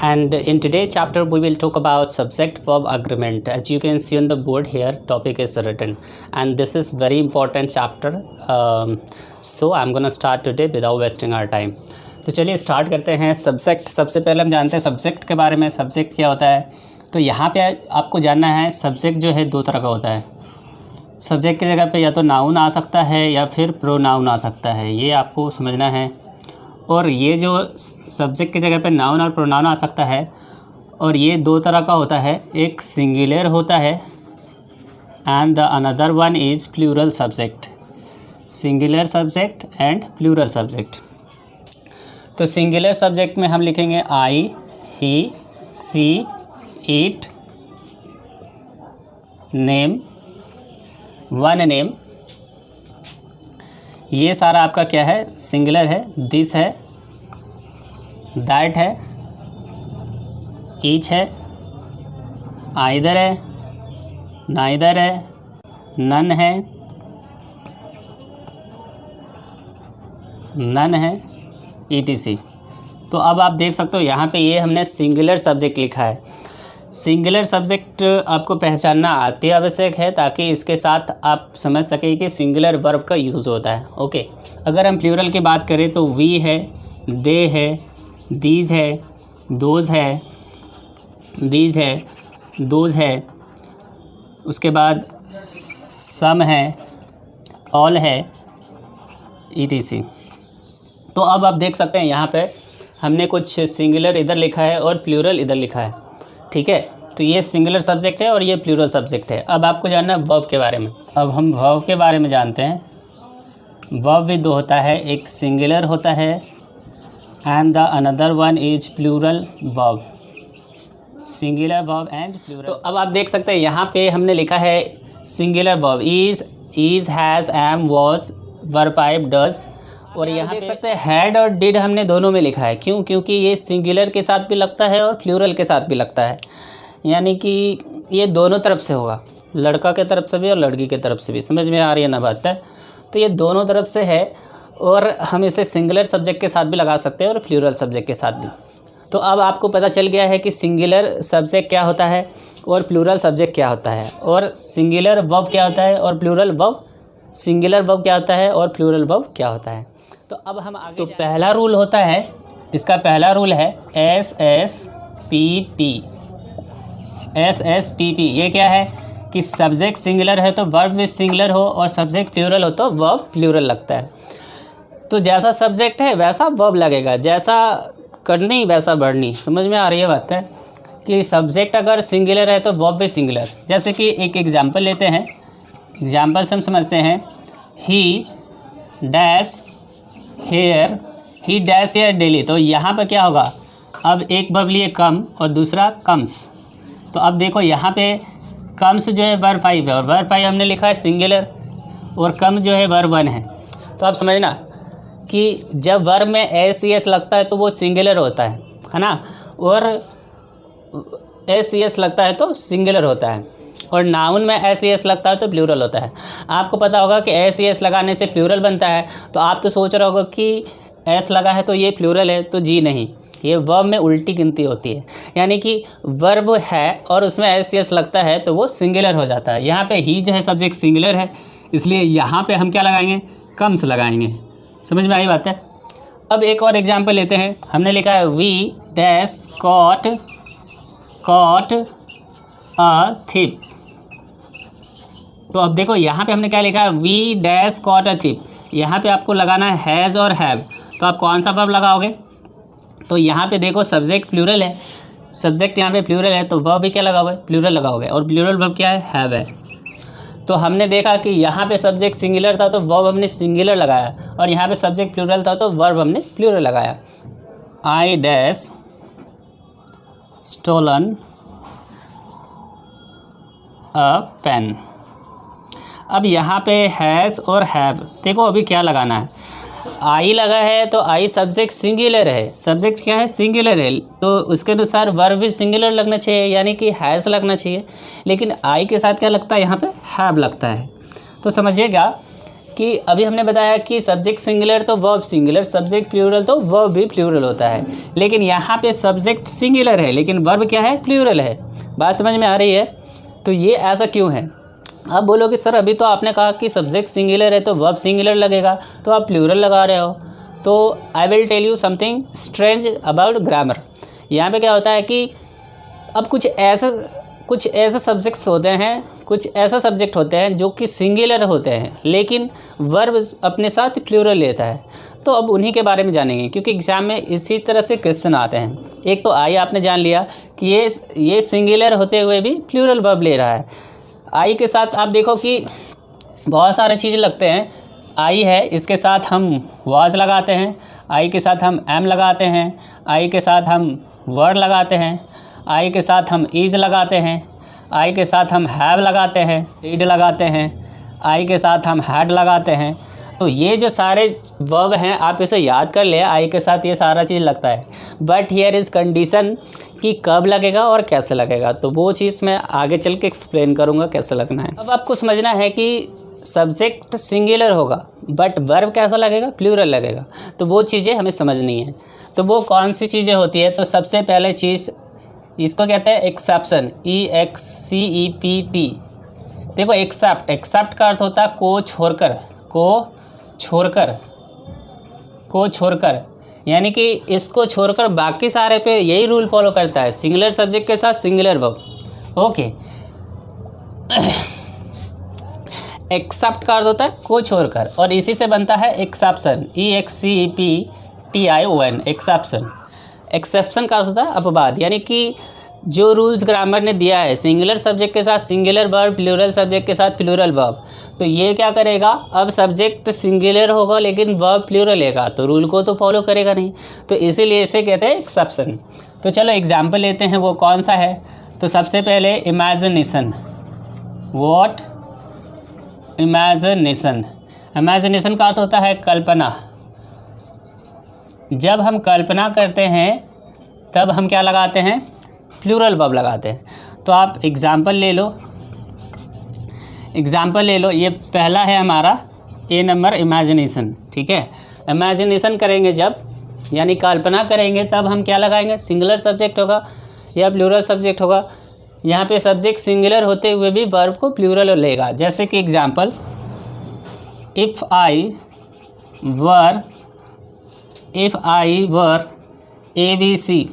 And in today's chapter we will talk about subject verb agreement. As you can see on the board here, topic is written and this is very important chapter. So I'm gonna start today without wasting our time. तो चलिए start करते हैं। Subject, सबसे पहले हम जानते हैं subject के बारे में। सब्जेक्ट क्या होता है, तो यहाँ पे आपको जानना है सब्जेक्ट जो है दो तरह का होता है। सब्जेक्ट की जगह पे या तो नाउन आ सकता है या फिर प्रोनाउन आ सकता है, ये आपको समझना है। और ये जो सब्जेक्ट की जगह पे नाउन और प्रोनाउन आ सकता है और ये दो तरह का होता है, एक सिंगुलर होता है and the another one is plural subject. Singular subject and plural subject. तो सिंगुलर सब्जेक्ट में हम लिखेंगे I, he, she, it, name, one name. ये सारा आपका क्या है, सिंगुलर है। दिस है, दैट है, ईच है, आइदर है, नाइदर है, नन है, नन है, ETC। तो अब आप देख सकते हो यहाँ पे ये हमने सिंगुलर सब्जेक्ट लिखा है। सिंगुलर सब्जेक्ट आपको पहचानना अति आवश्यक है ताकि इसके साथ आप समझ सकें कि सिंगुलर वर्ब का यूज़ होता है। ओके, अगर हम प्लूरल की बात करें तो वी है, दे है, दीज है, दोज है, दीज है, दोज है, उसके बाद सम है, ऑल है, ETC। तो अब आप देख सकते हैं यहाँ पे हमने कुछ सिंगुलर इधर लिखा है और प्लूरल इधर लिखा है, ठीक है। तो ये सिंगुलर सब्जेक्ट है और ये प्लूरल सब्जेक्ट है। अब आपको जानना है वर्ब के बारे में। अब हम वर्ब के बारे में जानते हैं। वर्ब भी दो होता है, एक सिंगुलर होता है and the another one is plural verb. Singular verb and plural. तो अब आप देख सकते हैं यहाँ पे हमने लिखा है singular verb is, has, am, was, were, pipe, does. और यहाँ देख सकते हैं हैड और डिड हमने दोनों में लिखा है। क्यों? क्योंकि ये सिंगुलर के साथ भी लगता है और प्लूरल के साथ भी लगता है, यानी कि ये दोनों तरफ से होगा, लड़का के तरफ से भी और लड़की के तरफ से भी। समझ में आ रही है ना बात है? तो ये दोनों तरफ से है और हम इसे सिंगुलर सब्जेक्ट के साथ भी लगा सकते हैं और प्लूरल सब्जेक्ट के साथ भी। तो अब आपको पता चल गया है कि सिंगुलर सब्जेक्ट क्या होता है और प्लूरल सब्जेक्ट क्या होता है, और सिंगुलर वर्ब क्या होता है और प्लूरल वर्ब, सिंगुलर वर्ब क्या होता है और प्लूरल वर्ब क्या होता है। तो अब हम आगे तो पहला रूल होता है, इसका पहला रूल है SSPP। SSPP ये क्या है कि सब्जेक्ट सिंगुलर है तो वर्ब भी सिंगुलर हो और सब्जेक्ट प्लूरल हो तो वर्ब प्लूरल लगता है। तो जैसा सब्जेक्ट है वैसा वर्ब लगेगा, जैसा करनी वैसा बढ़नी। समझ में आ रही है बात है कि सब्जेक्ट अगर सिंगुलर है तो वर्ब भी सिंगुलर। जैसे कि एक एग्जाम्पल लेते हैं, एग्जाम्पल से हम समझते हैं he dash here, he dash here daily. तो यहाँ पर क्या होगा, अब एक वर्ब लिए कम और दूसरा कम्स। तो अब देखो यहाँ पे कम्स जो है वर्ब 5 है और वर्ब 5 हमने लिखा है सिंगुलर और कम जो है वर्ब 1 है। तो आप समझना कि जब वर्ब में SES लगता है तो वो सिंगुलर होता है ना, और SES लगता है तो सिंगुलर होता है, और नाउन में SES लगता है तो प्लूरल होता है। आपको पता होगा कि SES लगाने से प्लूरल बनता है। तो आप तो सोच रहे होगा कि S लगा है तो ये प्लूरल है, तो जी नहीं, ये वर्ब में उल्टी गिनती होती है। यानी कि वर्ब है और उसमें SES लगता है तो वो सिंगुलर हो जाता है। यहाँ पे ही जो है सब्जेक्ट सिंगुलर है, इसलिए यहाँ पे हम क्या लगाएंगे, कम्स लगाएंगे। समझ में आई बात है? अब एक और एग्जाम्पल लेते हैं। हमने लिखा है वी डैश कॉट अ थिप। तो अब देखो यहाँ पे हमने क्या लिखा है, वी डैश कॉट अ थिप। यहाँ पे आपको लगाना है हैज़ और हैव। तो आप कौन सा वर्ब लगाओगे? तो यहाँ पे देखो सब्जेक्ट प्लूरल है, सब्जेक्ट यहाँ पे प्लूरल है तो वर्ब भी क्या लगाओगे, प्लूरल लगाओगे, और प्लूरल वर्ब क्या है, हैव है। तो हमने देखा कि यहाँ पे सब्जेक्ट सिंगुलर था तो वर्ब हमने सिंगुलर लगाया, और यहाँ पे सब्जेक्ट प्लूरल था तो वर्ब हमने प्लूरल लगाया। I dash stolen a pen. अब यहाँ पे हैज़ और हैव, देखो अभी क्या लगाना है, आई लगा है तो आई सब्जेक्ट सिंगुलर है, सब्जेक्ट क्या है, सिंगुलर है, तो उसके अनुसार वर्ब भी सिंगुलर लगना चाहिए, यानी कि हैज़ लगना चाहिए। लेकिन आई के साथ क्या लगता है, यहाँ पे हैव लगता है। तो समझिएगा कि अभी हमने बताया कि सब्जेक्ट सिंगुलर तो वर्ब सिंगुलर, सब्जेक्ट प्लूरल तो वर्ब भी प्लूरल होता है, लेकिन यहाँ पे सब्जेक्ट सिंगुलर है लेकिन वर्ब क्या है, प्लूरल है। बात समझ में आ रही है? तो ये ऐसा क्यों है? आप बोलोगे सर अभी तो आपने कहा कि सब्जेक्ट सिंगुलर है तो वर्ब सिंगुलर लगेगा, तो आप प्लूरल लगा रहे हो। तो I will tell you something strange about grammar. यहाँ पे क्या होता है कि अब कुछ ऐसे सब्जेक्ट्स होते हैं, कुछ ऐसा सब्जेक्ट होते हैं जो कि सिंगुलर होते हैं लेकिन वर्ब अपने साथ प्लूरल लेता है। तो अब उन्हीं के बारे में जानेंगे, क्योंकि एग्ज़ाम में इसी तरह से क्वेश्चन आते हैं। एक तो आई आपने जान लिया कि ये सिंगुलर होते हुए भी प्लूरल वर्ब ले रहा है। आई के साथ आप देखो कि बहुत सारे चीज़ लगते हैं। आई है, इसके साथ हम वाज लगाते हैं, आई के साथ हम एम लगाते हैं, आई के साथ हम वर लगाते हैं, आई के साथ हम इज लगाते हैं, आई के साथ हम हैव लगाते हैं, डिड लगाते हैं, आई के साथ हम हैड लगाते हैं। तो ये जो सारे वर्ब हैं आप इसे याद कर ले, आई के साथ ये सारा चीज़ लगता है। बट हियर इज़ कंडीशन कि कब लगेगा और कैसे लगेगा, तो वो चीज़ मैं आगे चल के एक्सप्लेन करूँगा कैसे लगना है। अब आपको समझना है कि सब्जेक्ट सिंगुलर होगा बट वर्ब कैसा लगेगा, प्लूरल लगेगा। तो वो चीज़ें हमें समझनी है। तो वो कौन सी चीज़ें होती है? तो सबसे पहले चीज़ इसको कहते हैं एक्सेप्शन, EXCEPT। देखो एक्सेप्ट का अर्थ होता है को छोड़कर, यानी कि इसको छोड़कर बाकी सारे पे यही रूल फॉलो करता है, सिंगुलर सब्जेक्ट के साथ सिंगुलर वर्ब। ओके, एक्सेप्ट का अर्थ होता है को छोड़कर, और इसी से बनता है एक्सेप्शन, EXCEPTION, एक्सेप्शन। एक्सेप्शन का अर्थ होता है अपवाद, यानी कि जो रूल्स ग्रामर ने दिया है सिंगुलर सब्जेक्ट के साथ सिंगुलर वर्ब, प्लूरल सब्जेक्ट के साथ प्लूरल वर्ब, तो ये क्या करेगा, अब सब्जेक्ट सिंगुलर होगा लेकिन वर्ब प्लूरल लेगा तो रूल को तो फॉलो करेगा नहीं, तो इसीलिए इसे कहते हैं एक्सेप्शन। तो चलो एग्जाम्पल लेते हैं, वो कौन सा है? तो सबसे पहले इमेजिनेशन। व्हाट? इमेजिनेशन। इमेजिनेशन का अर्थ होता है कल्पना। जब हम कल्पना करते हैं तब हम क्या लगाते हैं, प्लूरल वर्ब लगाते हैं। तो आप एग्ज़ाम्पल ले लो, ये पहला है हमारा ए नंबर, इमेजिनेशन। ठीक है, इमेजिनेशन करेंगे जब, यानी कल्पना करेंगे, तब हम क्या लगाएंगे, सिंगुलर सब्जेक्ट होगा या प्लूरल सब्जेक्ट होगा। यहाँ पे सब्जेक्ट सिंगुलर होते हुए भी वर्ब को प्लूरल लेगा। जैसे कि example, if I were ABC,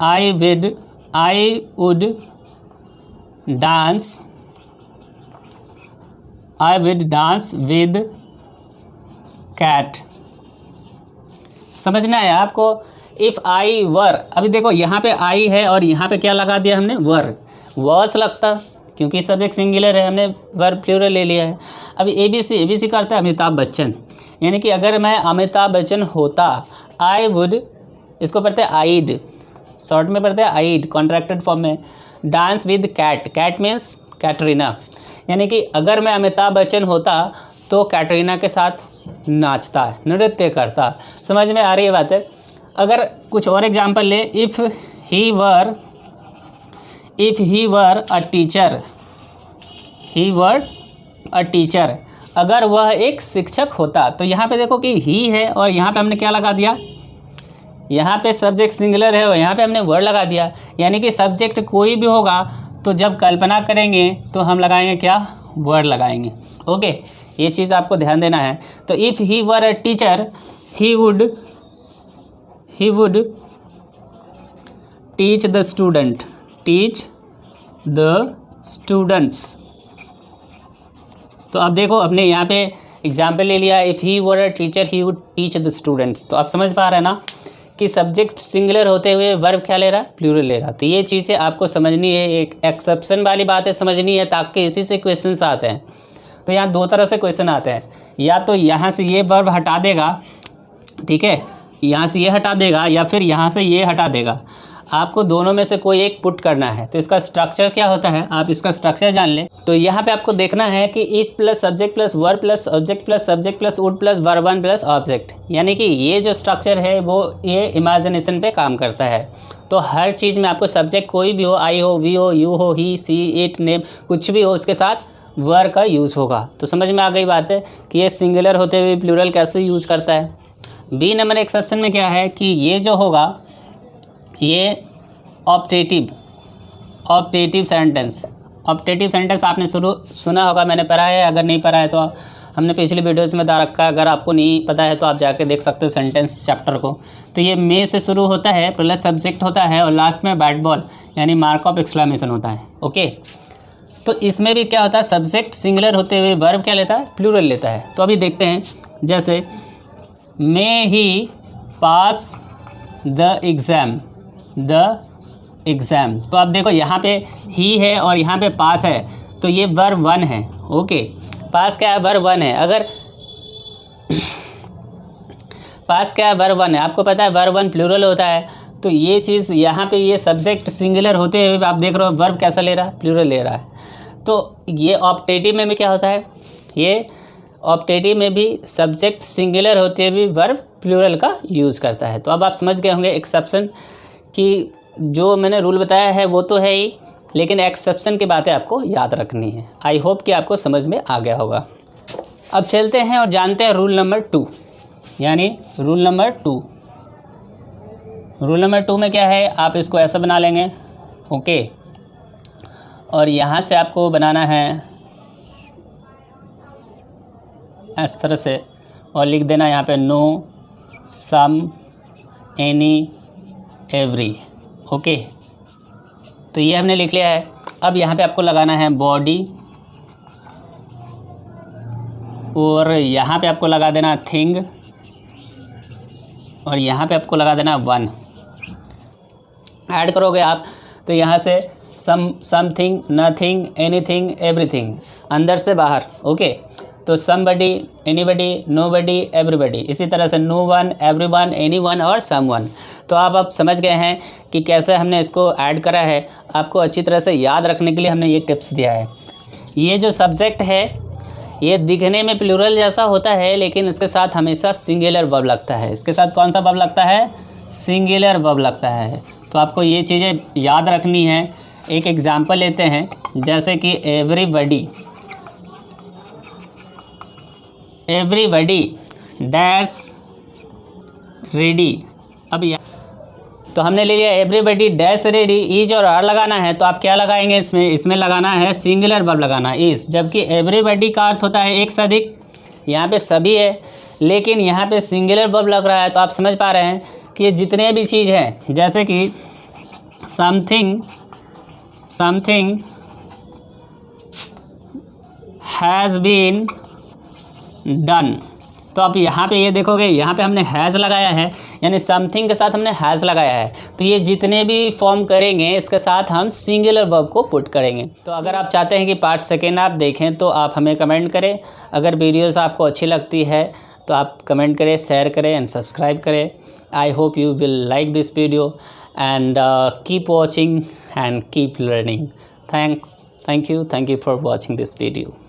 I would dance with cat। समझना है आपको। इफ़ आई वर, अभी देखो यहाँ पे आई है और यहाँ पे क्या लगा दिया हमने, वर्स लगता, क्योंकि सब्जेक्ट सिंगुलर है, हमने वर्ब प्लूरल ले लिया है। अभी ABC करता है अमिताभ बच्चन, यानी कि अगर मैं अमिताभ बच्चन होता, आई वुड, इसको पढ़ते हैं आइड, शॉर्ट में पढ़ते हैं आइड, कॉन्ट्रैक्टेड फॉर्म में। Dance with cat means Katrina, यानी कि अगर मैं अमिताभ बच्चन होता तो कैटरीना के साथ नाचता, नृत्य करता। समझ में आ रही है बात है? अगर कुछ और एग्जांपल ले, if he were a teacher, अगर वह एक शिक्षक होता। तो यहाँ पे देखो कि ही है और यहाँ पे हमने क्या लगा दिया, यहाँ पे सब्जेक्ट सिंगुलर है और यहाँ पे हमने वर्ड लगा दिया, यानी कि सब्जेक्ट कोई भी होगा तो जब कल्पना करेंगे तो हम लगाएंगे क्या, वर्ड लगाएंगे। ओके, ये चीज़ आपको ध्यान देना है। तो if he were a teacher, he would teach the students. तो अब देखो अपने यहाँ पे एग्जाम्पल ले लिया, if he were a teacher he would teach the students. तो आप समझ पा रहे हैं ना कि सब्जेक्ट सिंगुलर होते हुए वर्ब क्या ले रहा है, प्लूरल ले रहा है। तो ये चीज़ें आपको समझनी है, एक एक्सेप्शन वाली बातें समझनी है, ताकि इसी से क्वेश्चंस आते हैं। तो यहाँ दो तरह से क्वेश्चन आते हैं, या तो यहाँ से ये वर्ब हटा देगा, ठीक है, यहाँ से ये हटा देगा, या फिर यहाँ से ये हटा देगा। आपको दोनों में से कोई एक पुट करना है। तो इसका स्ट्रक्चर क्या होता है, आप इसका स्ट्रक्चर जान लें। तो यहाँ पे आपको देखना है कि if plus subject plus verb plus object plus would plus verb one plus object, यानी कि ये जो स्ट्रक्चर है वो ये इमेजिनेशन पे काम करता है। तो हर चीज़ में आपको सब्जेक्ट कोई भी हो, आई हो, वी हो, यू हो, ही, सी, इट, नेम, कुछ भी हो, उसके साथ वर का यूज़ होगा। तो समझ में आ गई बात है कि ये सिंगुलर होते हुए प्लूरल कैसे यूज़ करता है। बी नंबर एक्सेप्शन में क्या है कि ये जो होगा ये ऑप्टेटिव सेंटेंस आपने सुना होगा, मैंने पढ़ा है, अगर नहीं पढ़ा है तो हमने पिछली वीडियोस में बता रखा है, अगर आपको नहीं पता है तो आप जाके देख सकते हो सेंटेंस चैप्टर को। तो ये मे से शुरू होता है, प्लस सब्जेक्ट होता है और लास्ट में बैट बॉल यानी मार्क ऑफ एक्सक्लेमेशन होता है। ओके, तो इसमें भी क्या होता है, सब्जेक्ट सिंगुलर होते हुए वर्ब क्या लेता है, प्लूरल लेता है। तो अभी देखते हैं, जैसे मे ही पास द एग्ज़ाम। तो आप देखो यहाँ पे ही है और यहाँ पे पास है, तो ये वर्ब 1 है। ओके, पास क्या है, वर्ब 1 है। अगर पास क्या है, वर्ब 1 है, आपको पता है वर्ब 1 प्लूरल होता है। तो ये चीज़ यहाँ पे ये सब्जेक्ट सिंगुलर होते हुए आप देख रहे हो वर्ब कैसा ले रहा है, प्लूरल ले रहा है। तो ये ऑप्टेटिव में भी क्या होता है, ये ऑप्टेटिव में भी सब्जेक्ट सिंगुलर होते हुए वर्ब प्लूरल का यूज़ करता है। तो अब आप समझ गए होंगे एक्सेप्शन की जो मैंने रूल बताया है वो तो है ही, लेकिन एक्सेप्शन की बातें आपको याद रखनी है। आई होप कि आपको समझ में आ गया होगा। अब चलते हैं और जानते हैं रूल नंबर 2, यानी रूल नंबर 2 में क्या है, आप इसको ऐसा बना लेंगे। ओके, और यहाँ से आपको बनाना है इस तरह से और लिख देना यहाँ पे नो, सम, एनी, एवरी। ओके, तो ये हमने लिख लिया है। अब यहाँ पे आपको लगाना है बॉडी और यहाँ पे आपको लगा देना थिंग और यहाँ पे आपको लगा देना 1। ऐड करोगे आप तो यहाँ से समथिंग, नथिंग, एनीथिंग, एवरीथिंग, अंदर से बाहर। ओके, तो समबडी, एनीबडी, नोबडी, एवरीबडी, इसी तरह से नो वन, एवरीवन, एनीवन और समवन। तो आप समझ गए हैं कि कैसे हमने इसको ऐड करा है। आपको अच्छी तरह से याद रखने के लिए हमने ये टिप्स दिया है। ये जो सब्जेक्ट है ये दिखने में प्लूरल जैसा होता है, लेकिन इसके साथ हमेशा सिंगुलर वर्ब लगता है। इसके साथ कौन सा वर्ब लगता है, सिंगुलर वर्ब लगता है। तो आपको ये चीज़ें याद रखनी है। एक एग्जाम्पल लेते हैं, जैसे कि एवरीबडी डैश रेडी। अब तो हमने ले लिया एवरीबडी डैश रेडी, ईज और आर लगाना है। तो आप क्या लगाएंगे, इसमें लगाना है सिंगुलर वर्ब लगाना है ईज, जबकि एवरीबडी का अर्थ होता है एक से अधिक। यहाँ पे सभी है, लेकिन यहाँ पे सिंगुलर वर्ब लग रहा है। तो आप समझ पा रहे हैं कि ये जितने भी चीज़ हैं, जैसे कि समथिंग हैज़ बीन डन। तो आप यहाँ पे ये देखोगे, यहाँ पे हमने हैज़ लगाया है, यानी समथिंग के साथ हमने हैज़ लगाया है। तो ये जितने भी फॉर्म करेंगे इसके साथ हम सिंगुलर वर्ब को पुट करेंगे। तो अगर आप चाहते हैं कि पार्ट सेकेंड आप देखें तो आप हमें कमेंट करें। अगर वीडियोस आपको अच्छी लगती है तो आप कमेंट करें, शेयर करें एंड सब्सक्राइब करें। I hope you will like this video and keep watching and keep learning. Thank you for watching this video.